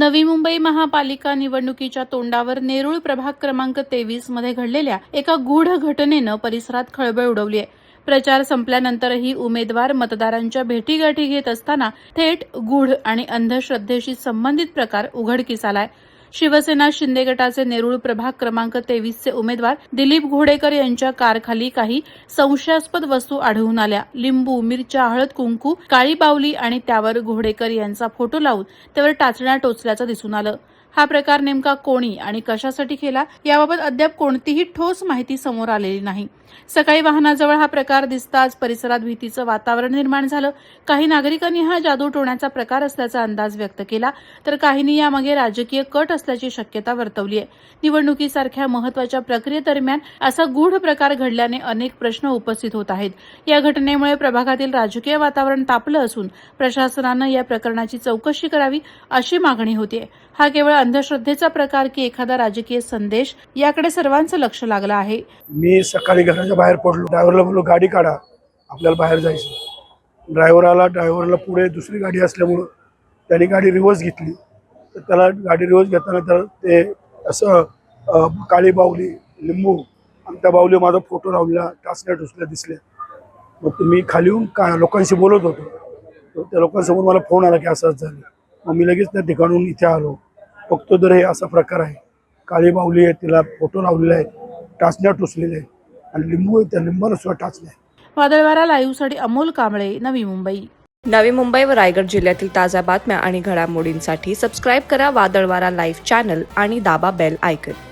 नवी मुंबई महापालिका निवडणुकीच्या तोंडावर नेरूळ प्रभाग क्रमांक 23 मध्ये घडलेल्या एका गूढ घटनेनं परिसरात खळबळ उडवली आहे। प्रचार संपल्यानंतरही उमेदवार मतदारांच्या भेटीगाठी घेत असताना थेट गूढ आणि अंधश्रद्धेशी संबंधित प्रकार उघडकीस आलाय। शिवसेना शिंदे गटाचे नेरूळ प्रभाग क्रमांक 23 चे उमेदवार दिलीप घोडेकर यांच्या कारखाली काही संशयास्पद वस्तू आढळून आल्या। लिंबू, मिरच्या, हळद, कुंकू, काळी बावली आणि त्यावर घोडेकर यांचा फोटो लावून त्यावर टाचण्या टोचल्याचं दिसून आलं। हा प्रकार नेमका कोणी आणि कशासाठी केला याबाबत अद्याप कोणतीही ठोस माहिती समोर आलेली नाही। सकाळी वाहनाजवळ हा प्रकार दिसताच परिसरात भीतीचं वातावरण निर्माण झालं। काही नागरिकांनी हा जादूटोण्याचा प्रकार असल्याचा अंदाज व्यक्त केला, तर काहींनी यामागे राजकीय कट असल्याची शक्यता वर्तवली आहे। निवडणुकीसारख्या महत्त्वाच्या प्रक्रियेदरम्यान असा गूढ प्रकार घडल्याने अनेक प्रश्न उपस्थित होत आहेत। या घटनेमुळे प्रभागातील राजकीय वातावरण तापलं असून प्रशासनानं या प्रकरणाची चौकशी करावी अशी मागणी होतीये। हा केवळ अंधश्रद्धेचा प्रकार की एखादा राजकीय संदेश याकडे सर्वांचं लक्ष लागलं आहे। मी सकाळी घराच्या बाहेर पडलो, ड्रायव्हरला बोललो गाडी काढा, आपल्याला बाहेर जायचं। ड्रायव्हरला पुढे दुसरी गाडी असल्यामुळं त्याने गाडी रिव्हर्स घेतली। तर त्याला गाडी रिव्हर्स घेताना तर ते असं काळी बावली, लिंबू आणि त्या बावली माझा फोटो लावलेला टाचण्या टुचल्या दिसल्या। मग मी खाली येऊन लोकांशी बोलत होतो, तर त्या लोकांसमोर मला फोन आला की असंच झालं। मग मी लगेच त्या ठिकाणून इथे आलो, बघतो तर हे असा प्रकार आहे। काळी बावली आहे, तिला फोटो लावलेला आहे, टाचण्या टोचलेल्या आहे आणि लिंबू आहे, त्या लिंबाला सुद्धा टाचल्या आहे। वादळवारा लाईव्हसाठी अमोल कांबळे, नवी मुंबई। नवी मुंबई व रायगड जिल्ह्यातील ताज्या बातम्या आणि घडामोडींसाठी सबस्क्राईब करा वादळवारा लाईव्ह चॅनल आणि दाबा बेल आयकॉन।